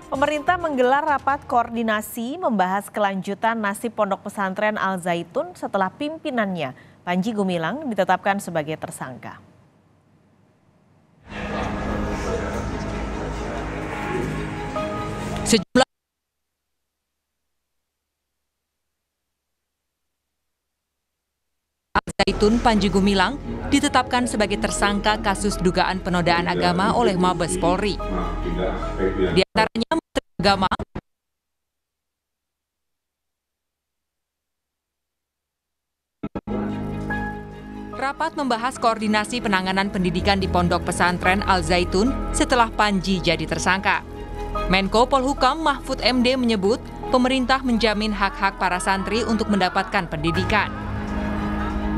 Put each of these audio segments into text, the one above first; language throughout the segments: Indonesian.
Pemerintah menggelar rapat koordinasi membahas kelanjutan nasib Pondok Pesantren Al Zaitun setelah pimpinannya, Panji Gumilang, ditetapkan sebagai tersangka. Sejumlah Al Zaitun Panji Gumilang ditetapkan sebagai tersangka kasus dugaan penodaan agama oleh Mabes Polri. Di antaranya Menteri Agama, rapat membahas koordinasi penanganan pendidikan di Pondok Pesantren Al Zaitun setelah Panji jadi tersangka. Menko Polhukam Mahfud MD menyebut pemerintah menjamin hak-hak para santri untuk mendapatkan pendidikan.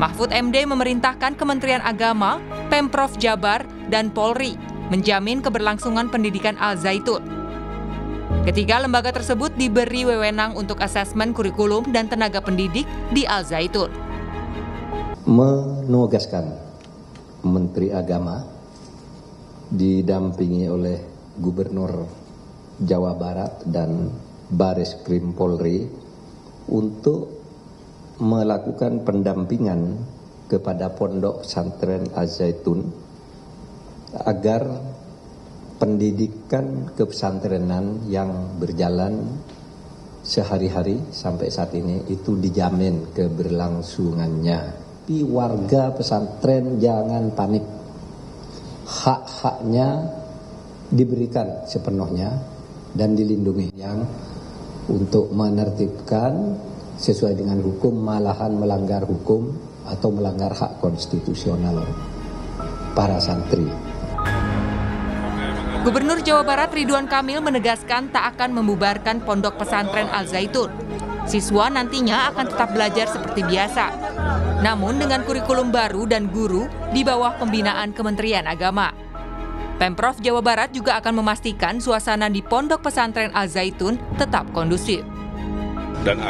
Mahfud MD memerintahkan Kementerian Agama, Pemprov Jabar, dan Polri menjamin keberlangsungan pendidikan Al Zaitun. Ketiga lembaga tersebut diberi wewenang untuk asesmen kurikulum dan tenaga pendidik di Al Zaitun. Menugaskan Menteri Agama didampingi oleh Gubernur Jawa Barat dan Bareskrim Polri untuk melakukan pendampingan kepada Pondok Pesantren Al Zaitun agar pendidikan kepesantrenan yang berjalan sehari-hari sampai saat ini itu dijamin keberlangsungannya. Tapi warga pesantren jangan panik. Hak-haknya diberikan sepenuhnya dan dilindungi, yang untuk menertibkan sesuai dengan hukum malahan melanggar hukum atau melanggar hak konstitusional para santri. Gubernur Jawa Barat Ridwan Kamil menegaskan tak akan membubarkan Pondok Pesantren Al Zaitun. Siswa nantinya akan tetap belajar seperti biasa, namun dengan kurikulum baru dan guru di bawah pembinaan Kementerian Agama. Pemprov Jawa Barat juga akan memastikan suasana di Pondok Pesantren Al Zaitun tetap kondusif. Dan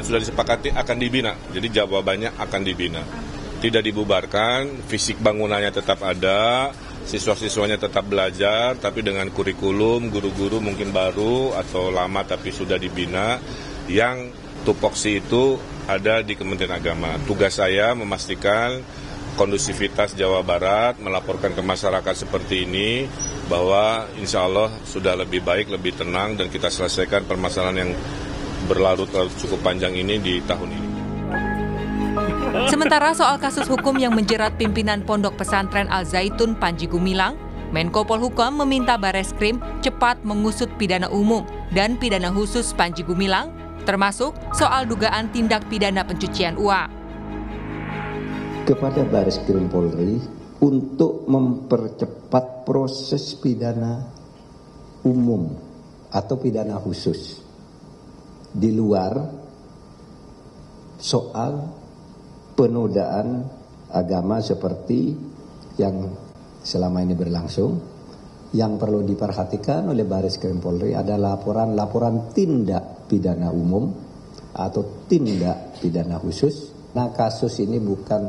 sudah disepakati akan dibina, jadi jawabannya akan dibina. Tidak dibubarkan, fisik bangunannya tetap ada, siswa-siswanya tetap belajar, tapi dengan kurikulum, guru-guru mungkin baru atau lama tapi sudah dibina, yang tupoksi itu ada di Kementerian Agama. Tugas saya memastikan kondusivitas Jawa Barat, melaporkan ke masyarakat seperti ini, bahwa insya Allah sudah lebih baik, lebih tenang, dan kita selesaikan permasalahan yang berlarut-larut cukup panjang ini di tahun ini. Sementara soal kasus hukum yang menjerat pimpinan Pondok Pesantren Al Zaitun Panji Gumilang, Menko Polhukam meminta Bareskrim cepat mengusut pidana umum dan pidana khusus Panji Gumilang, termasuk soal dugaan tindak pidana pencucian uang. Kepada Bareskrim Polri untuk mempercepat proses pidana umum atau pidana khusus di luar soal penodaan agama seperti yang selama ini berlangsung. Yang perlu diperhatikan oleh Bareskrim Polri adalah laporan tindak pidana umum atau tindak pidana khusus. Nah, kasus ini bukan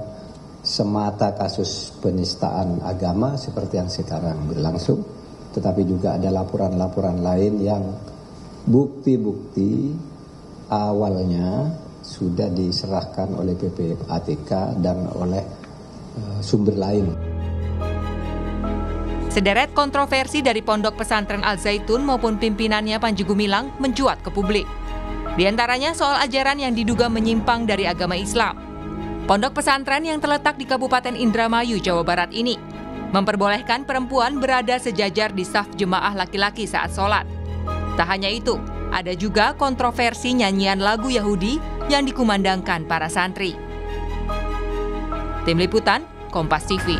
semata kasus penistaan agama seperti yang sekarang berlangsung, tetapi juga ada laporan-laporan lain yang bukti-bukti awalnya sudah diserahkan oleh PPATK dan oleh sumber lain. Sederet kontroversi dari Pondok Pesantren Al Zaitun maupun pimpinannya Panji Gumilang mencuat ke publik. Di antaranya soal ajaran yang diduga menyimpang dari agama Islam. Pondok pesantren yang terletak di Kabupaten Indramayu, Jawa Barat ini memperbolehkan perempuan berada sejajar di saf jemaah laki-laki saat sholat. Tak hanya itu, ada juga kontroversi nyanyian lagu Yahudi yang dikumandangkan para santri. Tim Liputan, Kompas TV.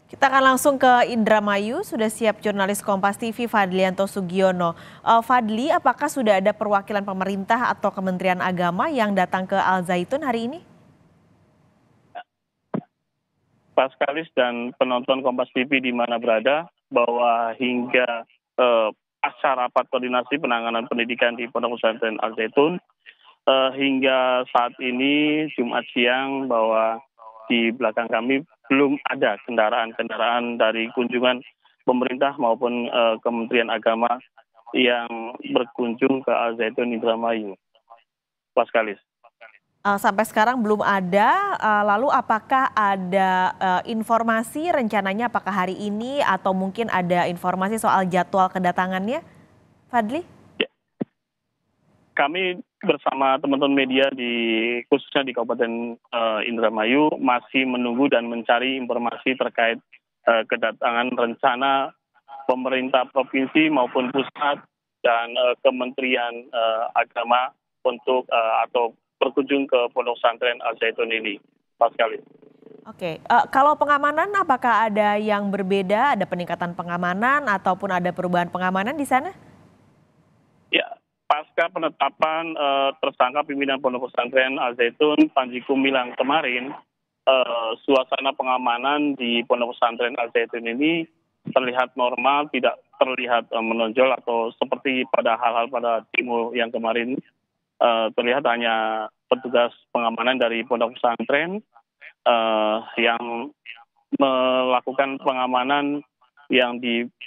Kita akan langsung ke Indramayu, sudah siap jurnalis Kompas TV Fadlianto Sugiono. Fadli, apakah sudah ada perwakilan pemerintah atau Kementerian Agama yang datang ke Al Zaitun hari ini? Pak Skalis dan penonton Kompas TV di mana berada, bahwa hingga pasca rapat koordinasi penanganan pendidikan di Pondok Pesantren Al Zaitun, hingga saat ini Jumat siang, bahwa di belakang kami belum ada kendaraan-kendaraan dari kunjungan pemerintah maupun Kementerian Agama yang berkunjung ke Al Zaitun Indramayu. Paskalis. Sampai sekarang belum ada, lalu apakah ada informasi rencananya apakah hari ini atau mungkin ada informasi soal jadwal kedatangannya, Fadli? Ya. Kami bersama teman-teman media khususnya di Kabupaten Indramayu masih menunggu dan mencari informasi terkait kedatangan rencana pemerintah provinsi maupun pusat dan Kementerian Agama untuk atau berkunjung ke Pondok Pesantren Al Zaitun ini, Paskalis. Oke, kalau pengamanan apakah ada yang berbeda, ada peningkatan pengamanan ataupun ada perubahan pengamanan di sana? Ya, pasca penetapan tersangka pimpinan Pondok Pesantren Al Zaitun Panji Gumilang kemarin, suasana pengamanan di Pondok Pesantren Al Zaitun ini terlihat normal, tidak terlihat menonjol atau seperti pada hal-hal pada demo yang kemarin. Terlihat hanya petugas pengamanan dari pondok pesantren yang melakukan pengamanan yang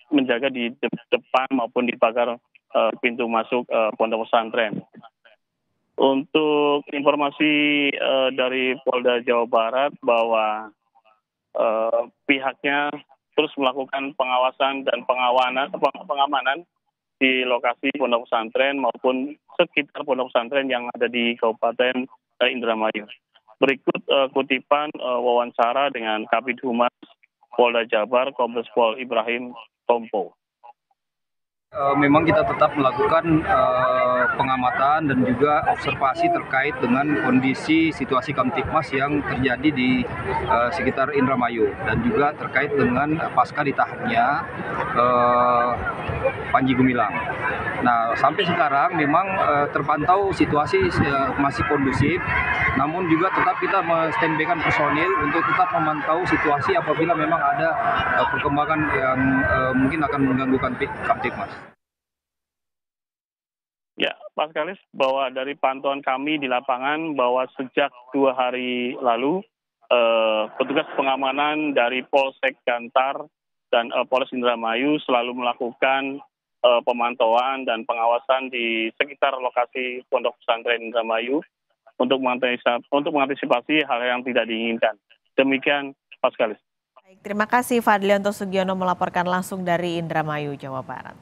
menjaga di depan maupun di pagar pintu masuk pondok pesantren. Untuk informasi dari Polda Jawa Barat bahwa pihaknya terus melakukan pengawasan dan pengamanan di lokasi pondok pesantren maupun sekitar pondok pesantren yang ada di Kabupaten Indramayu. Berikut kutipan wawancara dengan Kabid Humas Polda Jabar, Kombes Pol Ibrahim Tompo. Memang kita tetap melakukan pengamatan dan juga observasi terkait dengan kondisi situasi Kamtipmas yang terjadi di sekitar Indramayu dan juga terkait dengan pasca ditahannya Panji Gumilang. Nah, sampai sekarang memang terpantau situasi masih kondusif, namun juga tetap kita men-standby-kan personil untuk tetap memantau situasi apabila memang ada perkembangan yang mungkin akan mengganggu Kamtipmas. Ya, Pak Kalis, bahwa dari pantauan kami di lapangan bahwa sejak 2 hari lalu petugas pengamanan dari Polsek Gantar dan Polres Indramayu selalu melakukan pemantauan dan pengawasan di sekitar lokasi Pondok Pesantren Indramayu untuk mengantisipasi hal yang tidak diinginkan. Demikian, Pak Kalis. Baik, terima kasih Fadlianto Sugiono melaporkan langsung dari Indramayu, Jawa Barat.